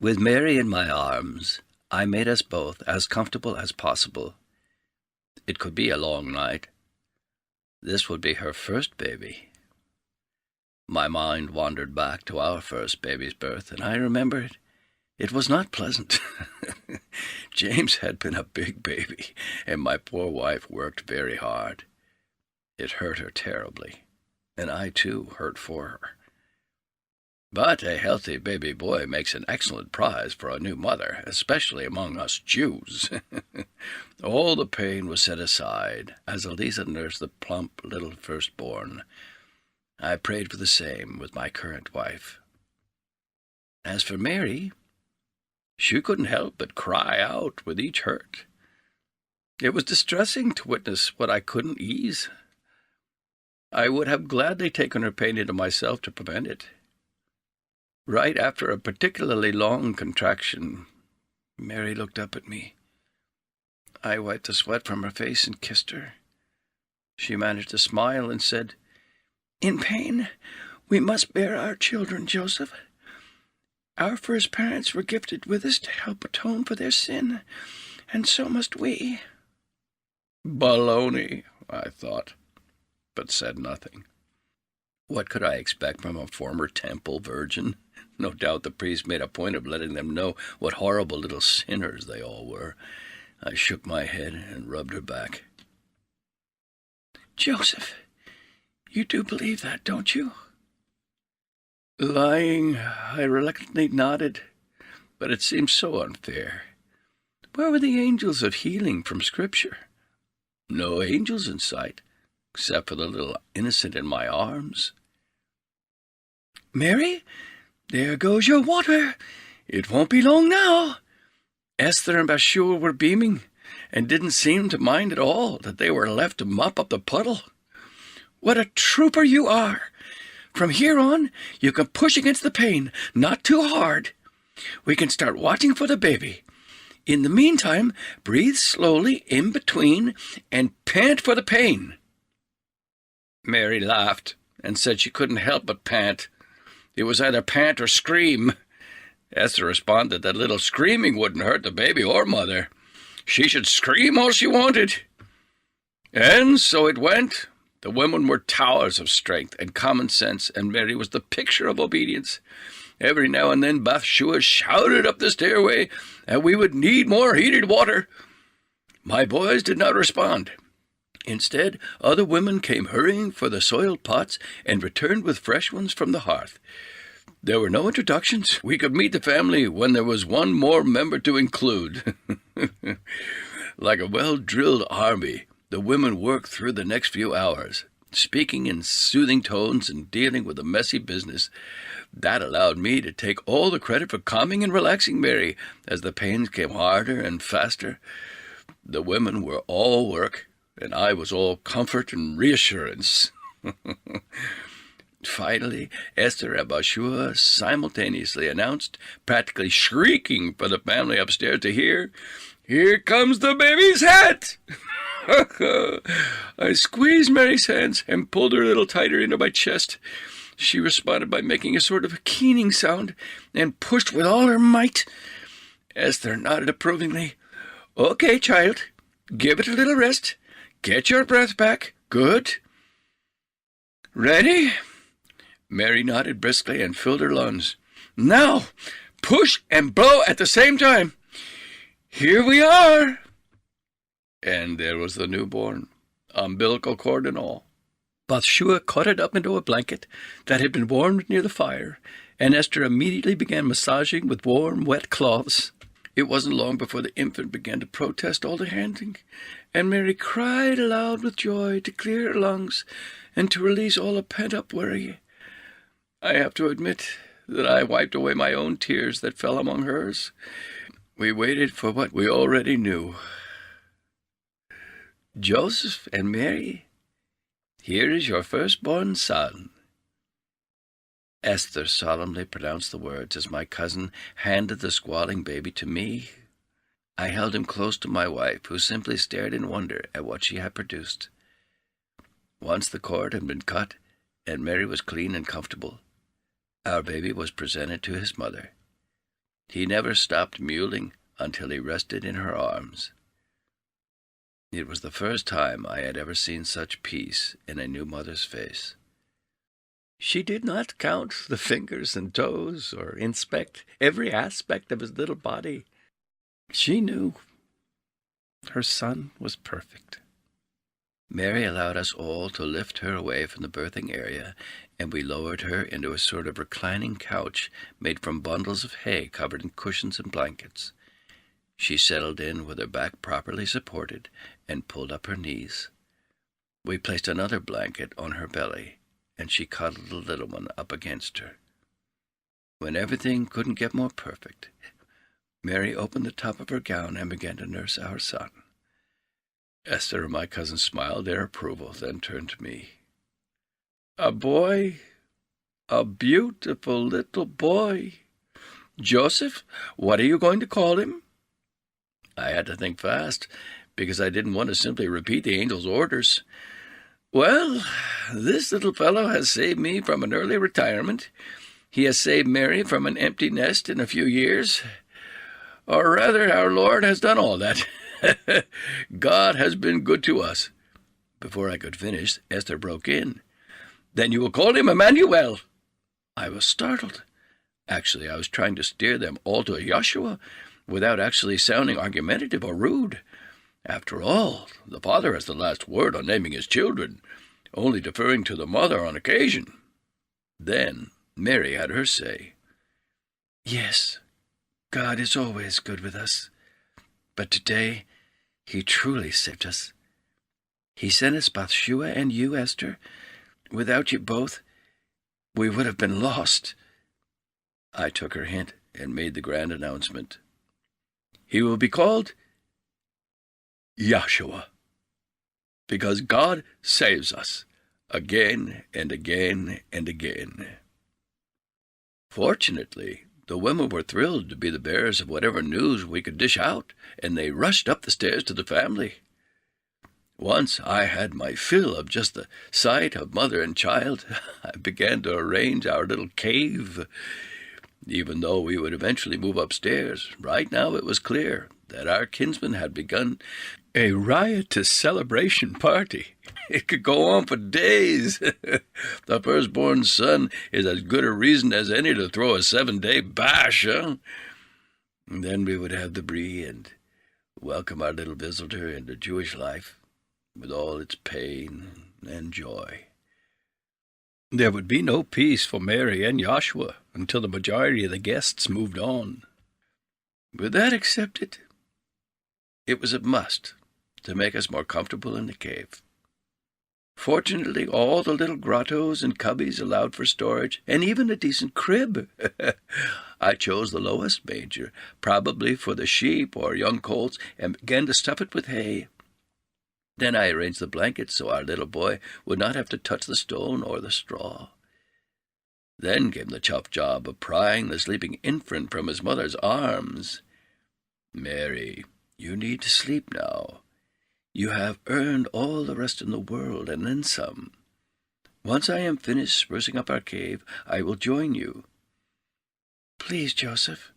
With Mary in my arms, I made us both as comfortable as possible. It could be a long night. This would be her first baby. My mind wandered back to our first baby's birth, and I remembered it was not pleasant. James had been a big baby, and my poor wife worked very hard. It hurt her terribly, and I, too, hurt for her. But a healthy baby boy makes an excellent prize for a new mother, especially among us Jews. All the pain was set aside as Eliza nursed the plump little firstborn. I prayed for the same with my current wife. As for Mary, she couldn't help but cry out with each hurt. It was distressing to witness what I couldn't ease. I would have gladly taken her pain into myself to prevent it. Right after a particularly long contraction, Mary looked up at me. I wiped the sweat from her face and kissed her. She managed to smile and said, "In pain, we must bear our children, Joseph. Our first parents were gifted with us to help atone for their sin, and so must we." Baloney, I thought, but said nothing. What could I expect from a former temple virgin? No doubt the priest made a point of letting them know what horrible little sinners they all were. I shook my head and rubbed her back. "Joseph, you do believe that, don't you?" Lying, I reluctantly nodded, but it seemed so unfair. Where were the angels of healing from Scripture? No angels in sight, except for the little innocent in my arms. "Mary, there goes your water. It won't be long now." Esther and Bathsheba were beaming, and didn't seem to mind at all that they were left to mop up the puddle. "What a trooper you are! From here on, you can push against the pain, not too hard. We can start watching for the baby. In the meantime, breathe slowly in between and pant for the pain." Mary laughed and said she couldn't help but pant. It was either pant or scream. Esther responded that little screaming wouldn't hurt the baby or mother. She should scream all she wanted. And so it went. The women were towers of strength and common sense, and Mary was the picture of obedience. Every now and then Bathsheba shouted up the stairway that we would need more heated water. My boys did not respond. Instead, other women came hurrying for the soiled pots and returned with fresh ones from the hearth. There were no introductions. We could meet the family when there was one more member to include. Like a well-drilled army, the women worked through the next few hours, speaking in soothing tones and dealing with the messy business. That allowed me to take all the credit for calming and relaxing Mary as the pains came harder and faster. The women were all work, and I was all comfort and reassurance. Finally, Esther and Bathsheba simultaneously announced, practically shrieking for the family upstairs to hear, "Here comes the baby's hat!" I squeezed Mary's hands and pulled her a little tighter into my chest. She responded by making a sort of keening sound and pushed with all her might. Esther nodded approvingly. "Okay, child, give it a little rest. Get your breath back. Good. Ready?" Mary nodded briskly and filled her lungs. "Now, push and blow at the same time. Here we are." And there was the newborn, umbilical cord and all. Bathsheba caught it up into a blanket that had been warmed near the fire, and Esther immediately began massaging with warm, wet cloths. It wasn't long before the infant began to protest all the handling, and Mary cried aloud with joy to clear her lungs and to release all the pent-up worry. I have to admit that I wiped away my own tears that fell among hers. We waited for what we already knew. "Joseph and Mary, here is your firstborn son." Esther solemnly pronounced the words as my cousin handed the squalling baby to me. I held him close to my wife, who simply stared in wonder at what she had produced. Once the cord had been cut, and Mary was clean and comfortable, our baby was presented to his mother. He never stopped mewling until he rested in her arms. It was the first time I had ever seen such peace in a new mother's face. She did not count the fingers and toes or inspect every aspect of his little body. She knew her son was perfect. Mary allowed us all to lift her away from the birthing area, and we lowered her into a sort of reclining couch made from bundles of hay covered in cushions and blankets. She settled in with her back properly supported and pulled up her knees. We placed another blanket on her belly, and she cuddled the little one up against her. When everything couldn't get more perfect, Mary opened the top of her gown and began to nurse our son. Esther and my cousin smiled their approval, then turned to me. "A boy, a beautiful little boy. Joseph, what are you going to call him?" I had to think fast, because I didn't want to simply repeat the angel's orders. "Well, this little fellow has saved me from an early retirement. He has saved Mary from an empty nest in a few years. Or rather, our Lord has done all that. God has been good to us." Before I could finish, Esther broke in. "Then you will call him Emmanuel." I was startled. Actually, I was trying to steer them all to Joshua without actually sounding argumentative or rude. After all, the father has the last word on naming his children, only deferring to the mother on occasion. Then Mary had her say. "Yes, God is always good with us, but today he truly saved us. He sent us Bathsheba and you, Esther. Without you both, we would have been lost." I took her hint and made the grand announcement. "He will be called Yahshua, because God saves us again and again and again." Fortunately, the women were thrilled to be the bearers of whatever news we could dish out, and they rushed up the stairs to the family. Once I had my fill of just the sight of mother and child, I began to arrange our little cave. Even though we would eventually move upstairs, right now it was clear that our kinsman had begun a riotous celebration party. It could go on for days. The firstborn son is as good a reason as any to throw a 7-day bash, huh? And then we would have the brie and welcome our little visitor into Jewish life with all its pain and joy. There would be no peace for Mary and Joshua until the majority of the guests moved on. With that accepted, it was a must to make us more comfortable in the cave. Fortunately, all the little grottos and cubbies allowed for storage, and even a decent crib. I chose the lowest manger, probably for the sheep or young colts, and began to stuff it with hay. Then I arranged the blankets so our little boy would not have to touch the stone or the straw. Then came the tough job of prying the sleeping infant from his mother's arms. "Mary, you need to sleep now. You have earned all the rest in the world, and then some. Once I am finished sprucing up our cave, I will join you." "Please, Joseph,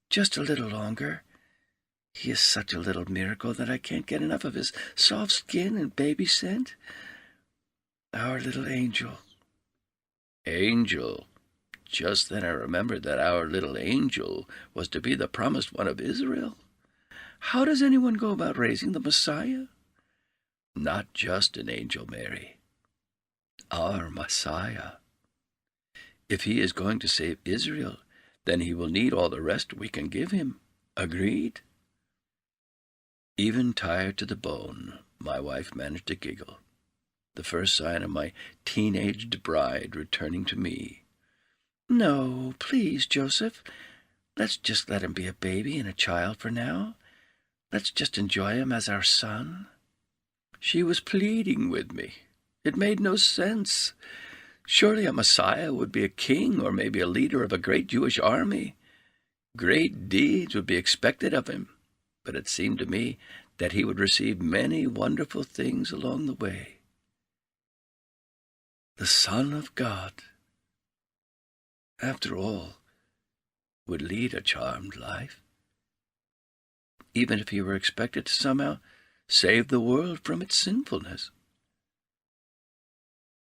just a little longer. He is such a little miracle that I can't get enough of his soft skin and baby scent. Our little angel." Angel. Just then I remembered that our little angel was to be the promised one of Israel. How does anyone go about raising the Messiah? Not just an angel, Mary. Our Messiah. If he is going to save Israel, then he will need all the rest we can give him. Agreed? Even tired to the bone, my wife managed to giggle, the first sign of my teenaged bride returning to me. "No, please, Joseph. Let's just let him be a baby and a child for now. Let's just enjoy him as our son." She was pleading with me. It made no sense. Surely a Messiah would be a king or maybe a leader of a great Jewish army. Great deeds would be expected of him, but it seemed to me that he would receive many wonderful things along the way. The Son of God. After all, would lead a charmed life, even if he were expected to somehow save the world from its sinfulness.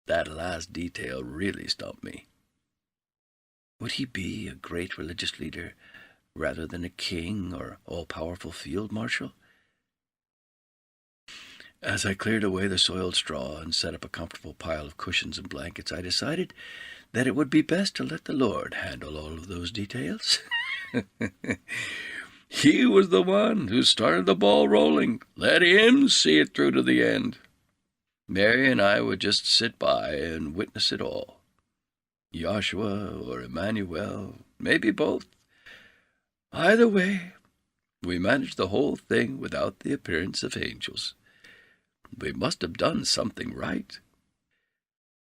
That last detail really stumped me. Would he be a great religious leader rather than a king or all-powerful field marshal? As I cleared away the soiled straw and set up a comfortable pile of cushions and blankets, I decided that it would be best to let the Lord handle all of those details. He was the one who started the ball rolling. Let him see it through to the end. Mary and I would just sit by and witness it all. Joshua or Emmanuel, maybe both. Either way, we managed the whole thing without the appearance of angels. We must have done something right.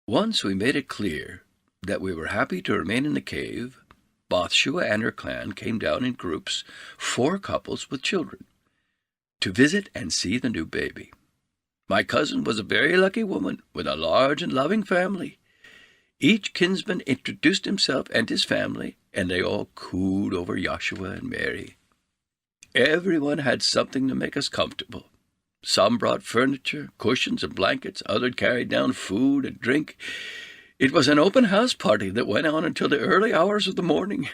Once we made it clear that we were happy to remain in the cave, Bathsheba and her clan came down in groups, 4 couples with children, to visit and see the new baby. My cousin was a very lucky woman with a large and loving family. Each kinsman introduced himself and his family, and they all cooed over Joshua and Mary. Everyone had something to make us comfortable. Some brought furniture, cushions, and blankets. Others carried down food and drink. It was an open house party that went on until the early hours of the morning.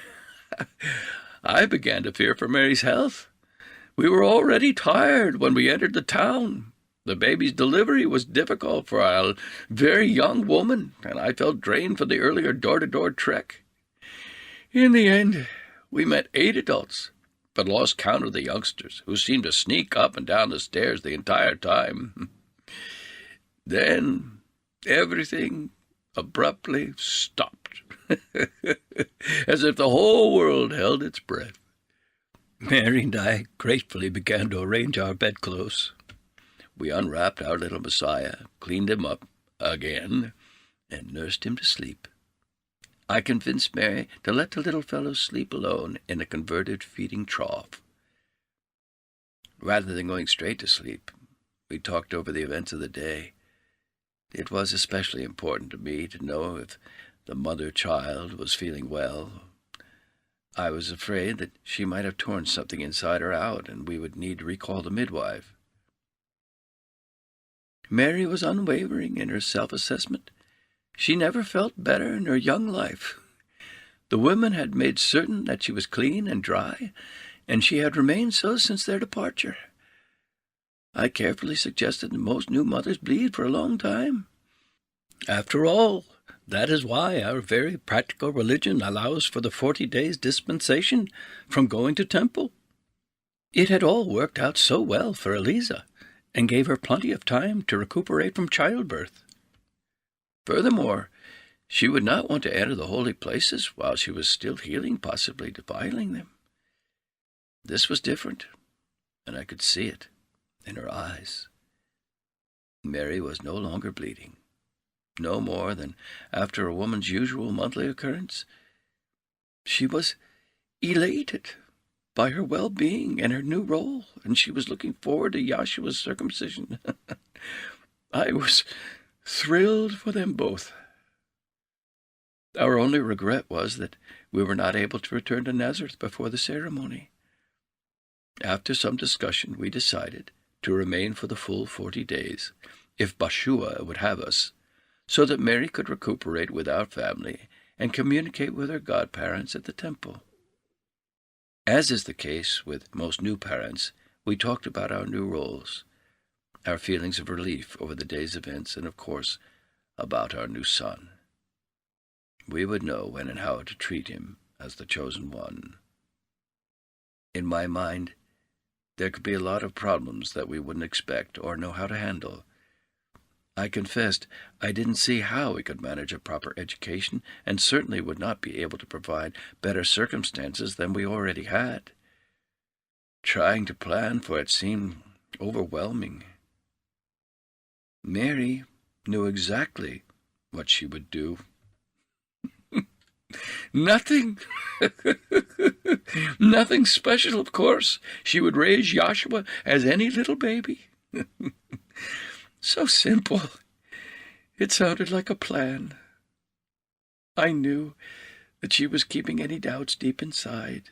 I began to fear for Mary's health. We were already tired when we entered the town. The baby's delivery was difficult for a very young woman, and I felt drained from the earlier door-to-door trek. In the end, we met 8 adults, but lost count of the youngsters, who seemed to sneak up and down the stairs the entire time. Then everything abruptly stopped, as if the whole world held its breath. Mary and I gratefully began to arrange our bedclothes. We unwrapped our little Messiah, cleaned him up again, and nursed him to sleep. I convinced Mary to let the little fellow sleep alone in a converted feeding trough. Rather than going straight to sleep, we talked over the events of the day. It was especially important to me to know if the mother-child was feeling well. I was afraid that she might have torn something inside her out, and we would need to recall the midwife. Mary was unwavering in her self-assessment. She never felt better in her young life. The women had made certain that she was clean and dry, and she had remained so since their departure. I carefully suggested that most new mothers bleed for a long time. After all, that is why our very practical religion allows for the 40 days dispensation from going to temple. It had all worked out so well for Eliza, and gave her plenty of time to recuperate from childbirth. Furthermore, she would not want to enter the holy places while she was still healing, possibly defiling them. This was different, and I could see it in her eyes. Mary was no longer bleeding, no more than after a woman's usual monthly occurrence. She was elated by her well-being and her new role, and she was looking forward to Joshua's circumcision. I was thrilled for them both. Our only regret was that we were not able to return to Nazareth before the ceremony. After some discussion, we decided to remain for the full 40 days, if Bathsheba would have us, so that Mary could recuperate with our family and communicate with her godparents at the temple. As is the case with most new parents, we talked about our new roles, our feelings of relief over the day's events, and, of course, about our new son. We would know when and how to treat him as the chosen one. In my mind, there could be a lot of problems that we wouldn't expect or know how to handle. I confessed I didn't see how we could manage a proper education, and certainly would not be able to provide better circumstances than we already had. Trying to plan for it seemed overwhelming. Mary knew exactly what she would do. Nothing. Nothing special, of course. She would raise Joshua as any little baby. So simple. It sounded like a plan. I knew that she was keeping any doubts deep inside,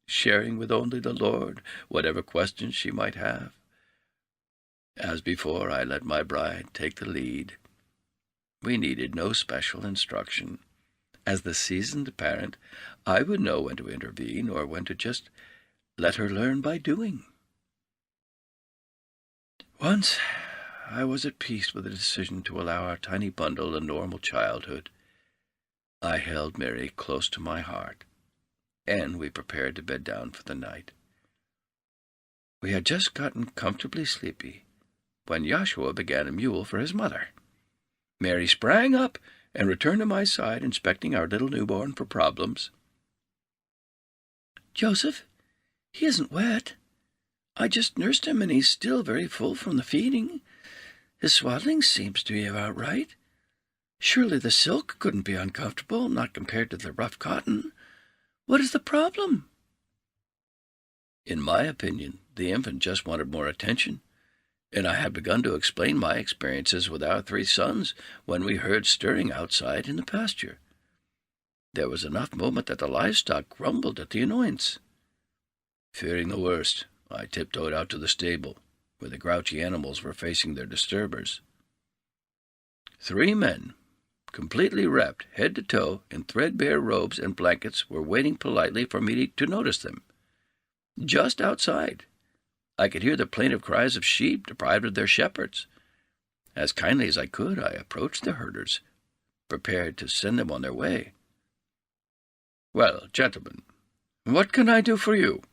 sharing with only the Lord whatever questions she might have. As before, I let my bride take the lead. We needed no special instruction. As the seasoned parent, I would know when to intervene or when to just let her learn by doing. Once I was at peace with the decision to allow our tiny bundle a normal childhood. I held Mary close to my heart, and we prepared to bed down for the night. We had just gotten comfortably sleepy when Joshua began a mewl for his mother. Mary sprang up and returned to my side, inspecting our little newborn for problems. "Joseph, he isn't wet. I just nursed him, and he's still very full from the feeding. His swaddling seems to be about right. Surely the silk couldn't be uncomfortable, not compared to the rough cotton. What is the problem?" In my opinion, the infant just wanted more attention, and I had begun to explain my experiences with our 3 sons when we heard stirring outside in the pasture. There was enough movement that the livestock grumbled at the annoyance. Fearing the worst, I tiptoed out to the stable, where the grouchy animals were facing their disturbers. 3 men, completely wrapped head to toe in threadbare robes and blankets, were waiting politely for me to notice them. Just outside, I could hear the plaintive cries of sheep deprived of their shepherds. As kindly as I could, I approached the herders, prepared to send them on their way. "Well, gentlemen, what can I do for you?"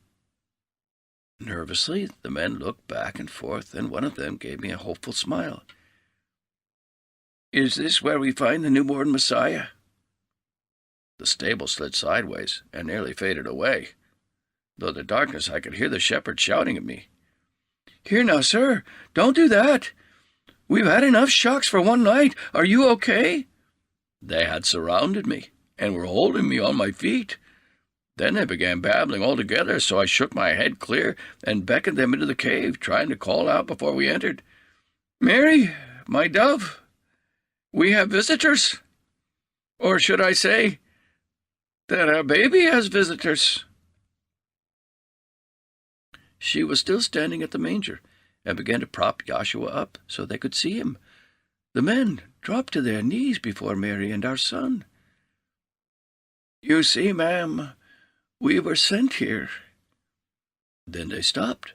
Nervously, the men looked back and forth, and one of them gave me a hopeful smile. "Is this where we find the newborn Messiah?" The stable slid sideways and nearly faded away. Though the darkness, I could hear the shepherd shouting at me. "Here now, sir, don't do that. We've had enough shocks for one night. Are you okay?" They had surrounded me and were holding me on my feet. Then they began babbling all together, so I shook my head clear and beckoned them into the cave, trying to call out before we entered, "Mary, my dove, we have visitors. Or should I say that our baby has visitors?" She was still standing at the manger and began to prop Joshua up so they could see him. The men dropped to their knees before Mary and our son. "You see, ma'am, we were sent here." Then they stopped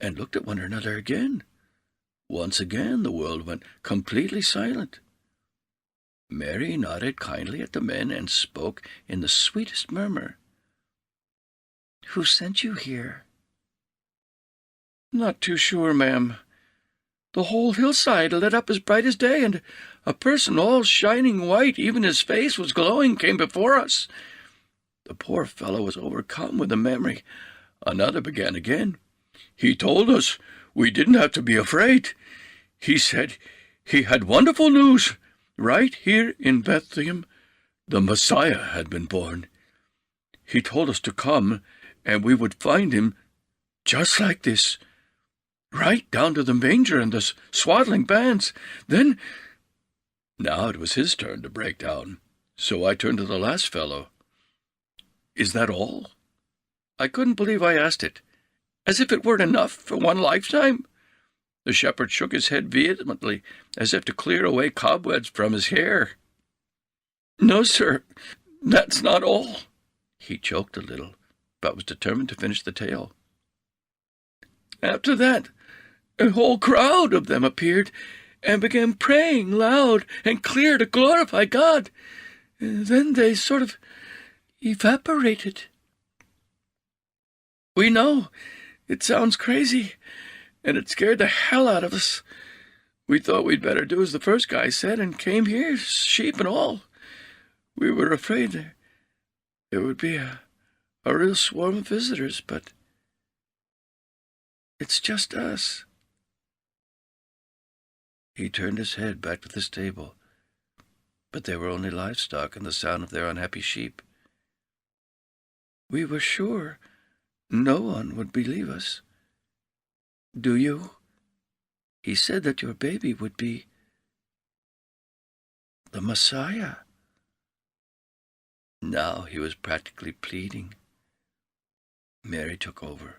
and looked at one another again. Once again the world went completely silent. Mary nodded kindly at the men and spoke in the sweetest murmur. "Who sent you here?" "Not too sure, ma'am. The whole hillside lit up as bright as day, and a person all shining white, even his face was glowing, came before us." The poor fellow was overcome with the memory. Another began again. "He told us we didn't have to be afraid. He said he had wonderful news. Right here in Bethlehem, the Messiah had been born. He told us to come, and we would find him just like this, right down to the manger and the swaddling bands. Then—" Now it was his turn to break down, so I turned to the last fellow. "Is that all?" I couldn't believe I asked it, as if it weren't enough for one lifetime. The shepherd shook his head vehemently, as if to clear away cobwebs from his hair. "No, sir, that's not all." He choked a little, but was determined to finish the tale. "After that, a whole crowd of them appeared and began praying loud and clear to glorify God. Then they sort of evaporated. We know it sounds crazy, and it scared the hell out of us. We thought we'd better do as the first guy said and came here, sheep and all. We were afraid there would be a real swarm of visitors, but it's just us." He turned his head back to the stable, but there were only livestock and the sound of their unhappy sheep. "We were sure no one would believe us. Do you? He said that your baby would be the Messiah." Now he was practically pleading. Mary took over,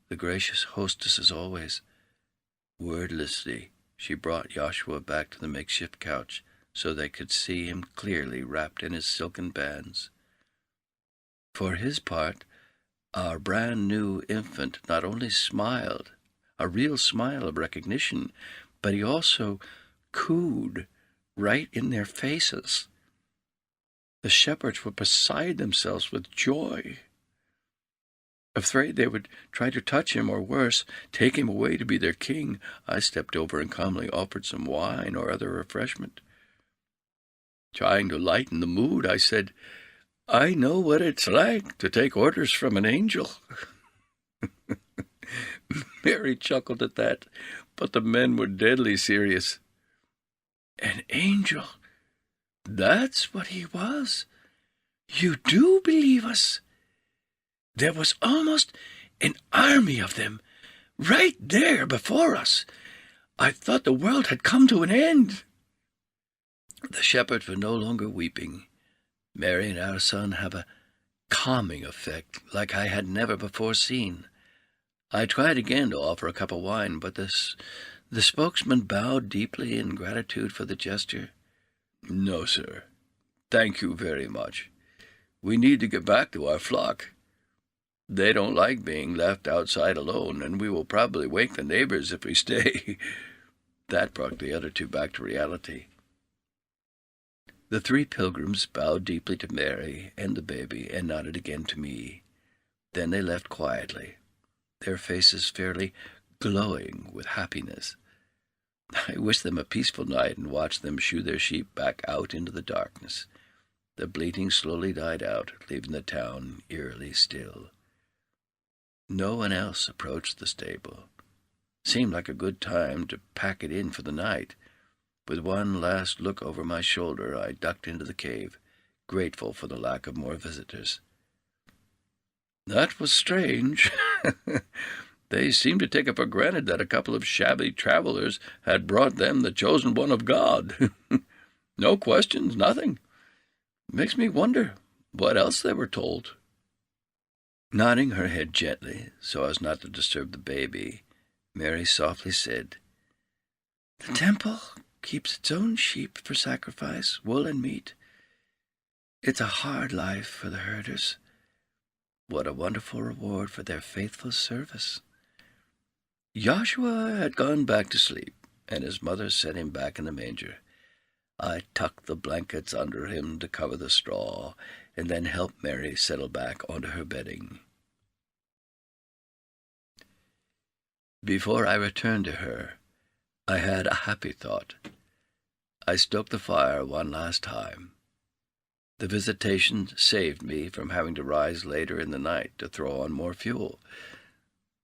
the gracious hostess as always. Wordlessly, she brought Joshua back to the makeshift couch so they could see him clearly wrapped in his silken bands. For his part, our brand-new infant not only smiled, a real smile of recognition, but he also cooed right in their faces. The shepherds were beside themselves with joy. Afraid they would try to touch him, or worse, take him away to be their king, I stepped over and calmly offered some wine or other refreshment. Trying to lighten the mood, I said, "I know what it's like to take orders from an angel." Mary chuckled at that, but the men were deadly serious. An angel? That's what he was. You do believe us? There was almost an army of them, right there before us. I thought the world had come to an end. The shepherds were no longer weeping. Mary and our son have a calming effect like I had never before seen. I tried again to offer a cup of wine, but the spokesman bowed deeply in gratitude for the gesture. "No, sir. Thank you very much. We need to get back to our flock. They don't like being left outside alone, and we will probably wake the neighbors if we stay." That brought the other two back to reality. The three pilgrims bowed deeply to Mary and the baby and nodded again to me. Then they left quietly, their faces fairly glowing with happiness. I wished them a peaceful night and watched them shoo their sheep back out into the darkness. The bleating slowly died out, leaving the town eerily still. No one else approached the stable. Seemed like a good time to pack it in for the night. With one last look over my shoulder, I ducked into the cave, grateful for the lack of more visitors. That was strange. They seemed to take it for granted that a couple of shabby travelers had brought them the chosen one of God. No questions, nothing. Makes me wonder what else they were told. Nodding her head gently, so as not to disturb the baby, Mary softly said, "The temple keeps its own sheep for sacrifice, wool and meat. It's a hard life for the herders. What a wonderful reward for their faithful service." Joshua had gone back to sleep, and his mother set him back in the manger. I tucked the blankets under him to cover the straw, and then helped Mary settle back onto her bedding. Before I returned to her, I had a happy thought. I stoked the fire one last time. The visitation saved me from having to rise later in the night to throw on more fuel.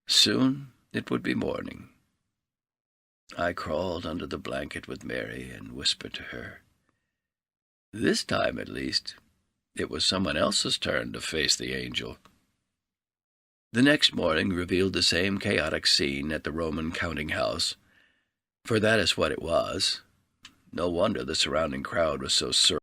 Soon it would be morning. I crawled under the blanket with Mary and whispered to her. This time, at least, it was someone else's turn to face the angel. The next morning revealed the same chaotic scene at the Roman counting house, for that is what it was. No wonder the surrounding crowd was so